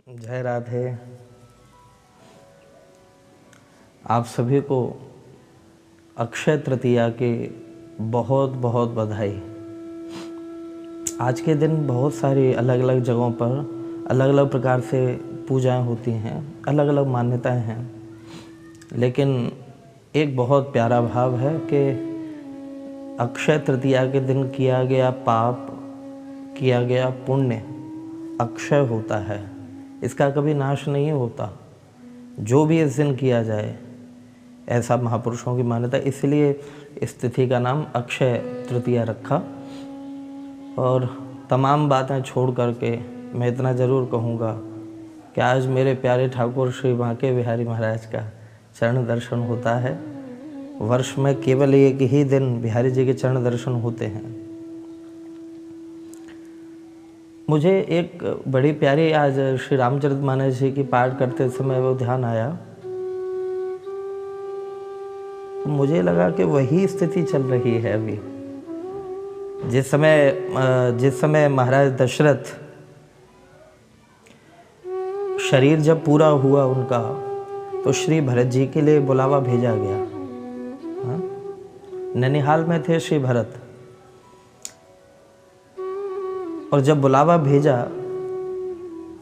जय राधे। आप सभी को अक्षय तृतीया की बहुत बहुत बधाई। आज के दिन बहुत सारी अलग अलग जगहों पर अलग अलग प्रकार से पूजाएं होती हैं, अलग अलग मान्यताएं हैं, लेकिन एक बहुत प्यारा भाव है कि अक्षय तृतीया के दिन किया गया पाप, किया गया पुण्य अक्षय होता है, इसका कभी नाश नहीं होता। जो भी इस दिन किया जाए, ऐसा महापुरुषों की मान्यता, इसलिए इस तिथि का नाम अक्षय तृतीया रखा। और तमाम बातें छोड़ करके मैं इतना ज़रूर कहूँगा कि आज मेरे प्यारे ठाकुर श्री बांके बिहारी महाराज का चरण दर्शन होता है। वर्ष में केवल एक ही दिन बिहारी जी के चरण दर्शन होते हैं। मुझे एक बड़ी प्यारी आज श्री रामचरितमानस जी की पाठ करते समय वो ध्यान आया। मुझे लगा कि वही स्थिति चल रही है अभी। जिस समय महाराज दशरथ शरीर जब पूरा हुआ उनका, तो श्री भरत जी के लिए बुलावा भेजा गया। ननिहाल में थे श्री भरत, और जब बुलावा भेजा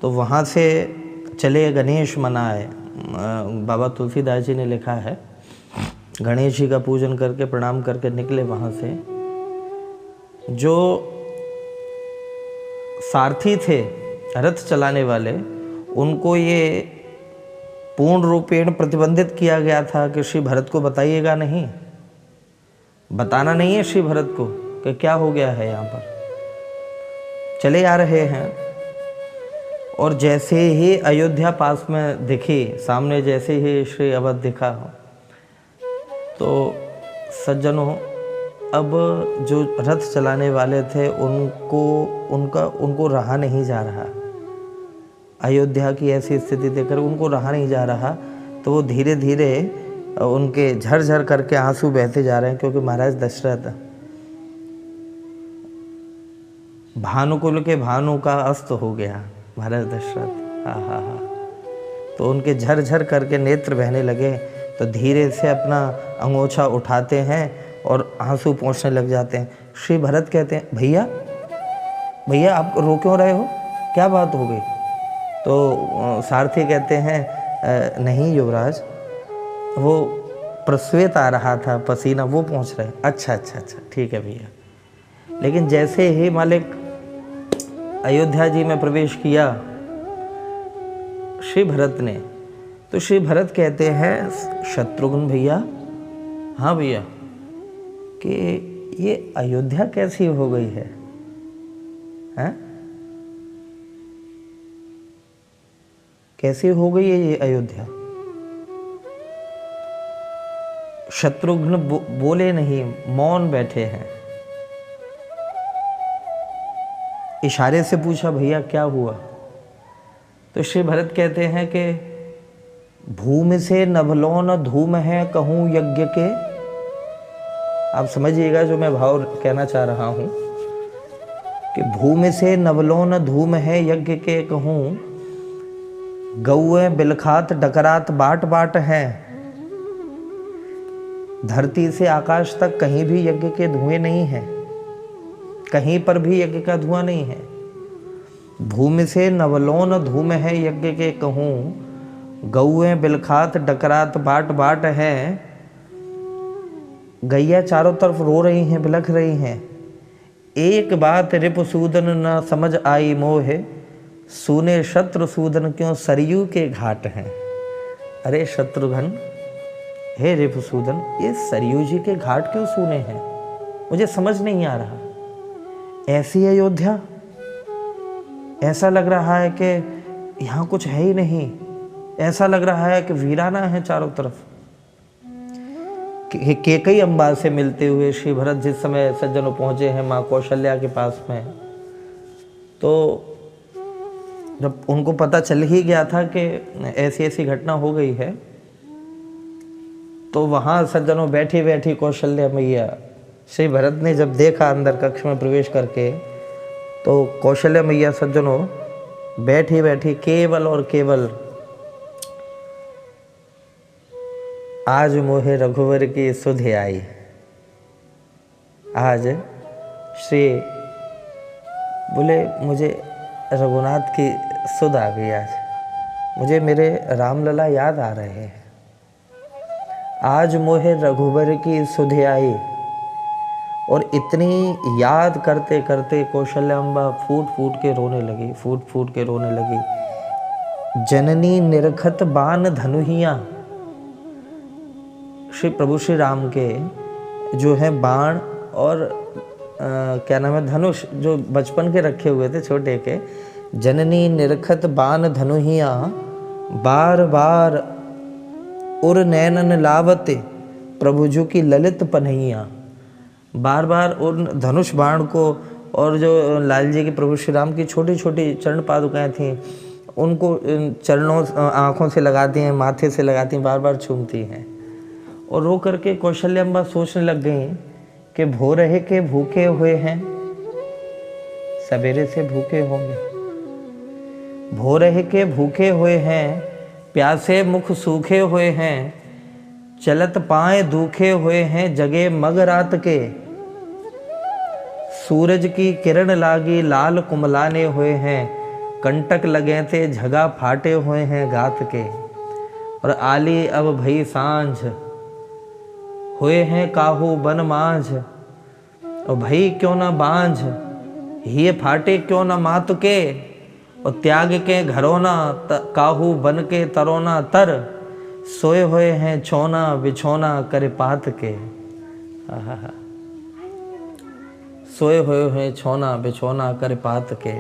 तो वहाँ से चले गणेश मनाए। बाबा तुलसीदास जी ने लिखा है, गणेश जी का पूजन करके प्रणाम करके निकले वहाँ से। जो सारथी थे रथ चलाने वाले, उनको ये पूर्ण रूपेण प्रतिबंधित किया गया था कि श्री भरत को बताइएगा नहीं, बताना नहीं है श्री भरत को कि क्या हो गया है यहाँ पर। चले आ रहे हैं, और जैसे ही अयोध्या पास में दिखी, सामने जैसे ही श्री अवध दिखा, तो सज्जनों, अब जो रथ चलाने वाले थे उनको रहा नहीं जा रहा। अयोध्या की ऐसी स्थिति देखकर उनको रहा नहीं जा रहा, तो वो धीरे धीरे उनके झरझर करके आंसू बहते जा रहे हैं, क्योंकि महाराज दशरथ भानुकुल के भानु का अस्त हो गया। महाराज दशरथ हा, तो उनके झरझर करके नेत्र बहने लगे। तो धीरे से अपना अंगोछा उठाते हैं और आंसू पोंछने लग जाते हैं। श्री भरत कहते हैं, भैया आप रो क्यों रहे हो, क्या बात हो गई? तो सारथी कहते हैं, नहीं युवराज, वो प्रस्वेत आ रहा था, पसीना वो पहुँच रहे। अच्छा, ठीक है भैया। लेकिन जैसे ही मालिक अयोध्या जी में प्रवेश किया श्री भरत ने, तो श्री भरत कहते हैं, शत्रुघ्न भैया, हाँ भैया, कि ये अयोध्या कैसी हो गई है, हैं? कैसी हो गई है ये अयोध्या? शत्रुघ्न बोले नहीं, मौन बैठे हैं। इशारे से पूछा, भैया क्या हुआ? तो श्री भरत कहते हैं कि भूमि से नभलोन धूम है कहूँ यज्ञ के। आप समझिएगा जो मैं भाव कहना चाह रहा हूँ, कि भूमि से नभलोन धूम है यज्ञ के कहूँ, गौएं बिलखात डकरात बाट बाट हैं। धरती से आकाश तक कहीं भी यज्ञ के धुएं नहीं हैं, कहीं पर भी यज्ञ का धुआं नहीं है। भूमि से नवलोन धूम है यज्ञ के कहूँ, गौएं बिलखात डकरात बाट बाट हैं। गैया चारों तरफ रो रही हैं, बिलख रही हैं। एक बात रिपुसूदन न समझ आई मोहे, सुने शत्रुसूदन क्यों सरयू के घाट हैं। अरे शत्रुघ्न, हे रिपुसूदन, ये सरयू जी के घाट क्यों सुने हैं? मुझे समझ नहीं आ रहा। ऐसी अयोध्या, ऐसा लग रहा है कि यहाँ कुछ है ही नहीं, ऐसा लग रहा है कि वीराना है चारों तरफ। केकई अम्बा से मिलते हुए श्री भरत जिस समय सज्जनों पहुँचे हैं माँ कौशल्या के पास में, तो जब उनको पता चल ही गया था कि ऐसी ऐसी घटना हो गई है, तो वहाँ सज्जनों बैठी बैठी कौशल्या मैया, श्री भरत ने जब देखा अंदर कक्ष में प्रवेश करके, तो कौशल्या मैया सज्जनों बैठी बैठी केवल और केवल आज मोहे रघुवर की सुध आई। आज श्री बोले मुझे रघुनाथ की सुध आ गई, आज मुझे मेरे रामलला याद आ रहे हैं। आज मोहे रघुवर की सुध आई। और इतनी याद करते करते कौशल्याम्बा फूट फूट के रोने लगी, फूट फूट के रोने लगी। जननी निरखत बान धनुहिया, श्री प्रभु श्री राम के जो है बाण और क्या नाम है, धनुष, जो बचपन के रखे हुए थे छोटे के। जननी निरखत बान धनुहिया, बार बार उर नैनन लावते, प्रभुजू की ललित पनहिया। बार बार उन धनुष बाण को और जो लाल जी के प्रभु श्री राम की छोटी छोटी चरण पादुकाएँ थीं उनको चरणों आँखों से लगाती हैं, माथे से लगाती हैं, बार बार चूमती हैं। और रो करके कौशल्याम्बा सोचने लग गई कि भोरहे के भूखे हुए हैं, सवेरे से भूखे होंगे। भोरहे के भूखे हुए हैं, प्यासे मुख सूखे हुए हैं, चलत पाए दुखे हुए हैं, जगे मग रात के। सूरज की किरण लागी लाल कुमलाने हुए हैं, कंटक लगे थे झगा फाटे हुए हैं गात के। और आली अब भई सांझ, हुए हैं काहू बन मांझ। और भई क्यों ना बांझ, ये फाटे क्यों ना मात के। और त्याग के घरोना, काहू बन के तरोना तर। सोए हुए हैं छोना बिछोना करे पात के। सोए हुए हैं छोना बिछोना करे पात के।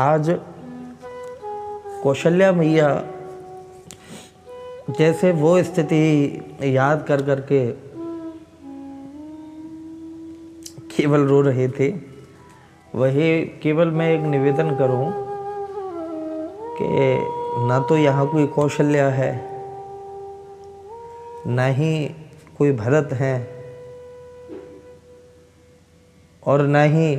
आज कौशल्या मैया जैसे वो स्थिति याद कर करके केवल रो रहे थे, वही केवल मैं एक निवेदन करूं कि ना तो यहाँ कोई कौशल्या है, ना ही कोई भरत है, और ना ही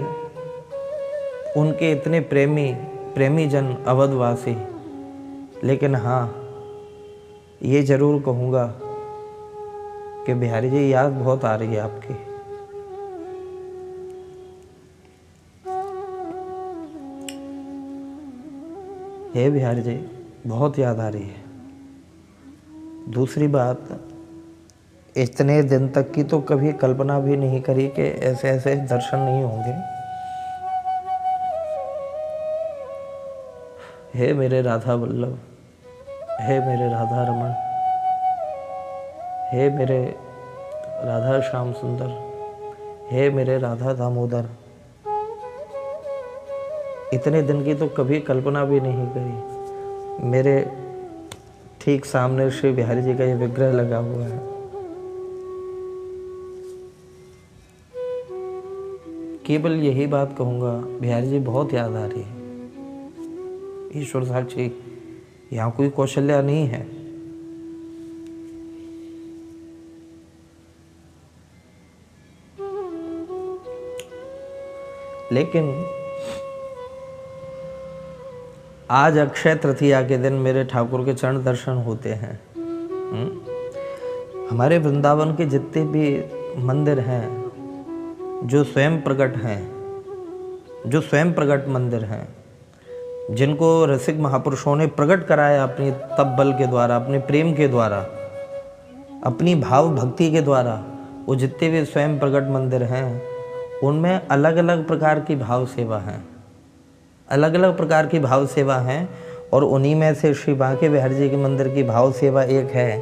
उनके इतने प्रेमी जन अवधवासी। लेकिन हाँ, ये जरूर कहूँगा कि बिहारी जी याद बहुत आ रही है आपकी। हे बिहारी जी, बहुत याद आ रही है। दूसरी बात, इतने दिन तक की तो कभी कल्पना भी नहीं करी कि ऐसे ऐसे दर्शन नहीं होंगे। हे मेरे राधा वल्लभ, हे मेरे राधा रमन, हे मेरे राधा श्याम सुंदर, हे मेरे राधा दामोदर, इतने दिन की तो कभी कल्पना भी नहीं करी। मेरे ठीक सामने श्री बिहारी जी का ये विग्रह लगा हुआ है। केवल यही बात कहूँगा, बिहारी जी बहुत याद आ रही है। ईश्वर साक्षी, यहाँ कोई कौशल्या नहीं है। लेकिन आज अक्षय तृतीया के दिन मेरे ठाकुर के चरण दर्शन होते हैं। हमारे वृंदावन के जितने भी मंदिर हैं, जो स्वयं प्रकट हैं, जो स्वयं प्रकट मंदिर हैं, जिनको रसिक महापुरुषों ने प्रकट कराया अपनी तप बल के द्वारा, अपने प्रेम के द्वारा, अपनी भाव भक्ति के द्वारा, वो जितने भी स्वयं प्रकट मंदिर हैं, उनमें अलग अलग प्रकार की भाव सेवा है, अलग अलग प्रकार की भाव सेवा है। और उन्हीं में से श्री बांके बिहारी जी के मंदिर की भाव सेवा एक है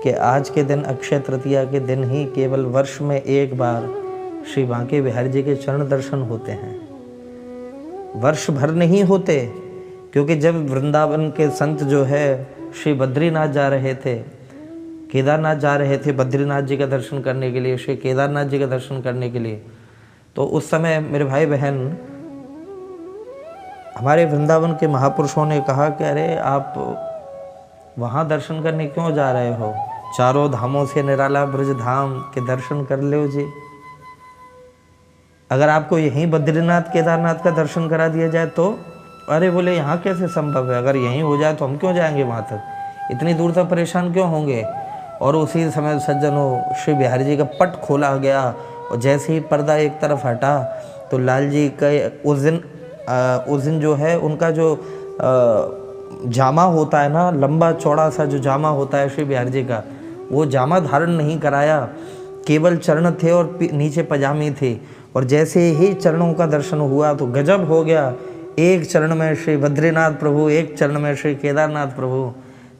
कि आज के दिन अक्षय तृतीया के दिन ही केवल वर्ष में एक बार श्री बांके बिहारी जी के चरण दर्शन होते हैं। वर्ष भर नहीं होते, क्योंकि जब वृंदावन के संत जो है श्री बद्रीनाथ जा रहे थे, केदारनाथ जा रहे थे बद्रीनाथ जी का दर्शन करने के लिए, श्री केदारनाथ जी का दर्शन करने के लिए, तो उस समय मेरे भाई बहन, हमारे वृंदावन के महापुरुषों ने कहा कि अरे आप वहाँ दर्शन करने क्यों जा रहे हो, चारों धामों से निराला ब्रज धाम के दर्शन कर लो जी। अगर आपको यहीं बद्रीनाथ केदारनाथ का दर्शन करा दिया जाए तो अरे बोले यहाँ कैसे संभव है, अगर यहीं हो जाए तो हम क्यों जाएंगे वहाँ तक, इतनी दूर तक परेशान क्यों होंगे। और उसी समय सज्जनों श्री बिहारी जी का पट खोला गया और जैसे ही पर्दा एक तरफ हटा तो लाल जी का उस दिन जो है उनका जो जामा होता है ना, लंबा चौड़ा सा जो जामा होता है श्री बिहारी जी का, वो जामा धारण नहीं कराया, केवल चरण थे और नीचे पजामी थे। और जैसे ही चरणों का दर्शन हुआ तो गजब हो गया, एक चरण में श्री बद्रीनाथ प्रभु, एक चरण में श्री केदारनाथ प्रभु,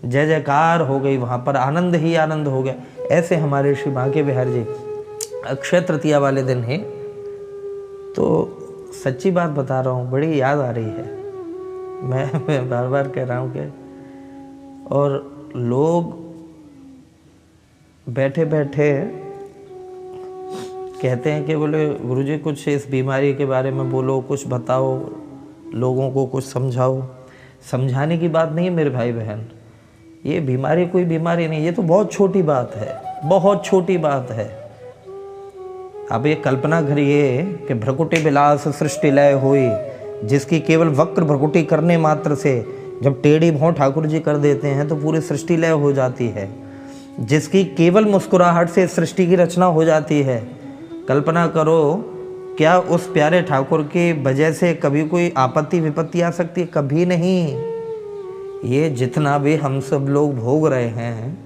जय जयकार हो गई, वहाँ पर आनंद ही आनंद हो गया। ऐसे हमारे श्री बांके बिहारी जी अक्षय तृतीया वाले दिन है, तो सच्ची बात बता रहा हूँ, बड़ी याद आ रही है। मैं बार बार कह रहा हूँ कि और लोग बैठे बैठे कहते हैं कि बोले गुरुजी कुछ इस बीमारी के बारे में बोलो, कुछ बताओ, लोगों को कुछ समझाओ। समझाने की बात नहीं है मेरे भाई बहन, ये बीमारी कोई बीमारी नहीं, ये तो बहुत छोटी बात है, बहुत छोटी बात है। अब ये कल्पना करिए कि भ्रकुटी विलास सृष्टि लय हुई, जिसकी केवल वक्र भ्रकुटी करने मात्र से जब टेढ़ी भौं ठाकुर जी कर देते हैं तो पूरी सृष्टि लय हो जाती है, जिसकी केवल मुस्कुराहट से सृष्टि की रचना हो जाती है। कल्पना करो, क्या उस प्यारे ठाकुर की वजह से कभी कोई आपत्ति विपत्ति आ सकती है? कभी नहीं। ये जितना भी हम सब लोग भोग रहे हैं,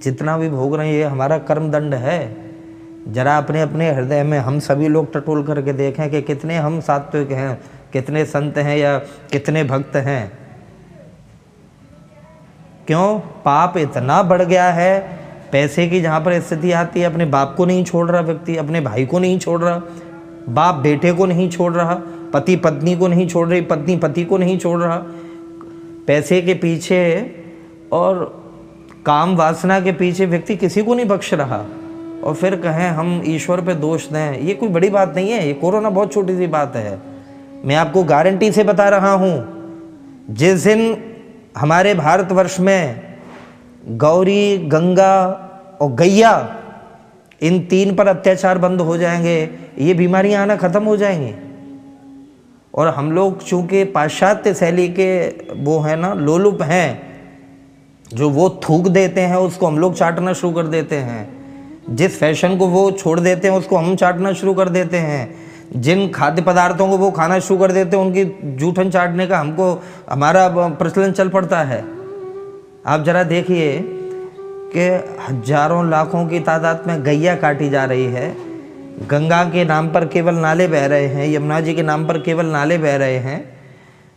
जितना भी भोग रहे हैं, ये हमारा कर्म दंड है। जरा अपने अपने हृदय में हम सभी लोग टटोल करके देखें कि कितने हम सात्विक हैं, कितने संत हैं या कितने भक्त हैं। क्यों? पाप इतना बढ़ गया है, पैसे की जहाँ पर स्थिति आती है, अपने बाप को नहीं छोड़ रहा व्यक्ति, अपने भाई को नहीं छोड़ रहा, बाप बेटे को नहीं छोड़ रहा, पति पत्नी को नहीं छोड़ रही, पत्नी पति को नहीं छोड़ रहा, पैसे के पीछे और काम वासना के पीछे व्यक्ति किसी को नहीं बख्श रहा। और फिर कहें हम ईश्वर पे दोष दें, ये कोई बड़ी बात नहीं है। ये कोरोना बहुत छोटी सी बात है। मैं आपको गारंटी से बता रहा हूँ, जिस दिन हमारे भारतवर्ष में गौरी, गंगा और गैया, इन तीन पर अत्याचार बंद हो जाएंगे, ये बीमारियां आना खत्म हो जाएंगी। और हम लोग चूंकि पाश्चात्य शैली के वो हैं ना, लोलुप हैं, जो वो थूक देते हैं उसको हम लोग चाटना शुरू कर देते हैं, जिस फैशन को वो छोड़ देते हैं उसको हम चाटना शुरू कर देते हैं, जिन खाद्य पदार्थों को वो खाना शुरू कर देते हैं उनकी जूठन चाटने का हमारा प्रचलन चल पड़ता है। आप जरा देखिए कि हजारों लाखों की तादाद में गैया काटी जा रही है, गंगा के नाम पर केवल नाले बह रहे हैं, यमुना जी के नाम पर केवल नाले बह रहे हैं।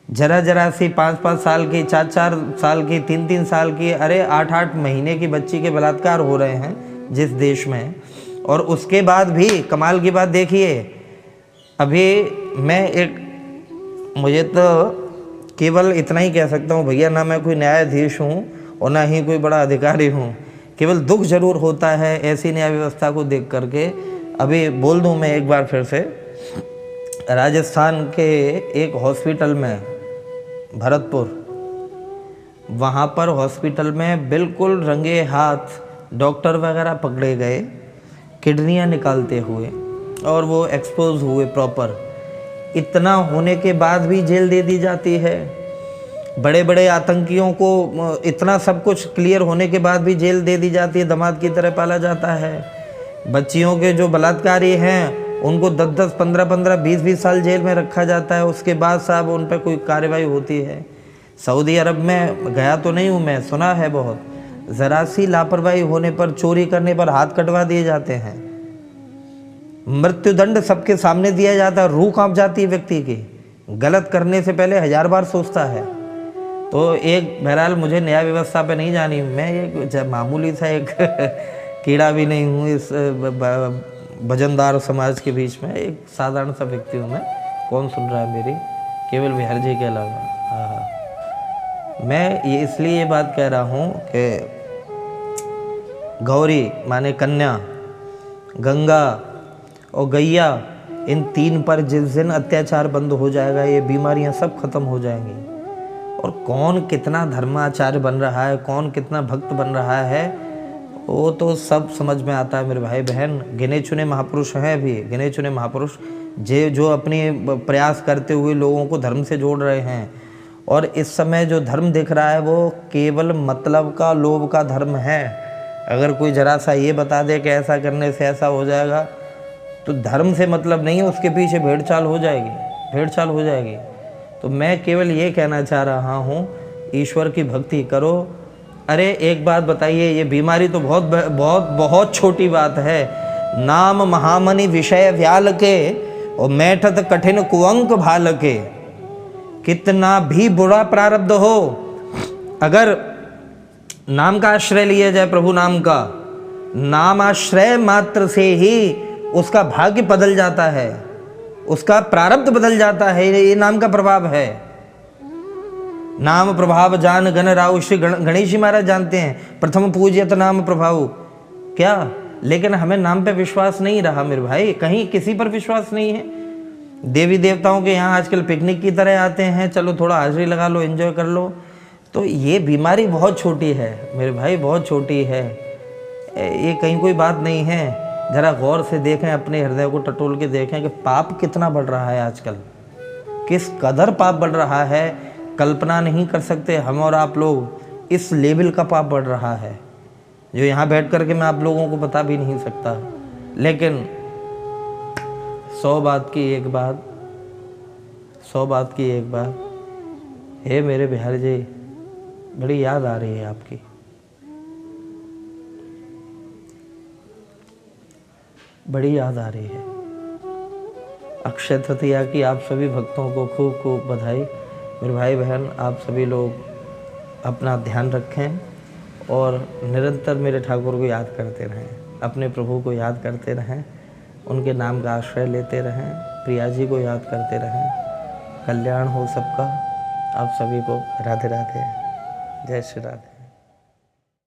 जरा जरा सी 5-5 साल की, 4-4 साल की, 3-3 साल की, अरे 8-8 महीने की बच्ची के बलात्कार हो रहे हैं जिस देश में। और उसके बाद भी कमाल की बात देखिए, अभी मुझे तो केवल इतना ही कह सकता हूँ भैया, ना मैं कोई न्यायाधीश हूँ और ना ही कोई बड़ा अधिकारी हूँ, केवल दुख जरूर होता है ऐसी न्याय व्यवस्था को देख करके। अभी बोल दूँ मैं एक बार फिर से, राजस्थान के एक हॉस्पिटल में, भरतपुर, वहाँ पर हॉस्पिटल में बिल्कुल रंगे हाथ डॉक्टर वगैरह पकड़े गए किडनियाँ निकालते हुए, और वो एक्सपोज हुए प्रॉपर। इतना होने के बाद भी जेल दे दी जाती है। बड़े बड़े आतंकियों को इतना सब कुछ क्लियर होने के बाद भी जेल दे दी जाती है, दामाद की तरह पाला जाता है। बच्चियों के जो बलात्कारी हैं उनको 10-10, 15-15, 20-20 साल जेल में रखा जाता है। उसके बाद साहब उन पर कोई कार्रवाई होती है। सऊदी अरब में गया तो नहीं हूँ मैं, सुना है बहुत, ज़रा सी लापरवाही होने पर, चोरी करने पर हाथ कटवा दिए जाते हैं, मृत्युदंड सबके सामने दिया जाता है, रूह कांप जाती है व्यक्ति की, गलत करने से पहले 1000 बार सोचता है। तो एक बहरहाल मुझे न्याय व्यवस्था पे नहीं जानी, मैं एक मामूली सा एक कीड़ा भी नहीं हूँ इस वजनदार समाज के बीच में, एक साधारण सा व्यक्ति हूँ मैं। कौन सुन रहा है मेरी? केवल बिहार जी के अलावा। हाँ, मैं ये इसलिए ये बात कह रहा हूँ कि गौरी माने कन्या, गंगा और गैया, इन तीन पर जिस दिन अत्याचार बंद हो जाएगा ये बीमारियां सब खत्म हो जाएंगी। और कौन कितना धर्माचार्य बन रहा है, कौन कितना भक्त बन रहा है, वो तो सब समझ में आता है मेरे भाई बहन। गिने चुने महापुरुष हैं, अभी गिने चुने महापुरुष जो अपनी प्रयास करते हुए लोगों को धर्म से जोड़ रहे हैं। और इस समय जो धर्म दिख रहा है वो केवल मतलब का, लोभ का धर्म है। अगर कोई जरा सा ये बता दे कि ऐसा करने से ऐसा हो जाएगा, तो धर्म से मतलब नहीं है, उसके पीछे भेड़चाल हो जाएगी, भेड़चाल हो जाएगी। तो मैं केवल ये कहना चाह रहा हूँ, ईश्वर की भक्ति करो। अरे एक बात बताइए, ये बीमारी तो बहुत बहुत बहुत छोटी बात है। नाम महामनि विषय व्याल के और मैठत कठिन कुअंक भाल के। कितना भी बुरा प्रारब्ध हो, अगर नाम का आश्रय लिया जाए, प्रभु नाम का, नाम आश्रय मात्र से ही उसका भाग्य बदल जाता है, उसका प्रारब्ध बदल जाता है। ये नाम का प्रभाव है। नाम प्रभाव जान गण राव, श्री गणेश जी महाराज जानते हैं, प्रथम पूज्यत नाम प्रभाव। क्या, लेकिन हमें नाम पे विश्वास नहीं रहा मेरे भाई, कहीं किसी पर विश्वास नहीं है। देवी देवताओं के यहाँ आजकल पिकनिक की तरह आते हैं, चलो थोड़ा हाजिरी लगा लो, एंजॉय कर लो। तो ये बीमारी बहुत छोटी है मेरे भाई, बहुत छोटी है, ये कहीं कोई बात नहीं है। ज़रा गौर से देखें, अपने हृदय को टटोल के देखें कि पाप कितना बढ़ रहा है आजकल, किस कदर पाप बढ़ रहा है, कल्पना नहीं कर सकते हम और आप लोग। इस लेवल का पाप बढ़ रहा है जो यहाँ बैठ कर के मैं आप लोगों को बता भी नहीं सकता। लेकिन 100 बात की एक बात, 100 बात की एक बात, हे मेरे बिहारी जी, बड़ी याद आ रही है आपकी। बड़ी याद आ रही है। अक्षय तृतीया की आप सभी भक्तों को खूब खूब बधाई। मेरे भाई बहन, आप सभी लोग अपना ध्यान रखें और निरंतर मेरे ठाकुर को याद करते रहें, अपने प्रभु को याद करते रहें, उनके नाम का आश्रय लेते रहें, प्रिया जी को याद करते रहें। कल्याण हो सबका। आप सभी को राधे राधे, जय श्री राधे।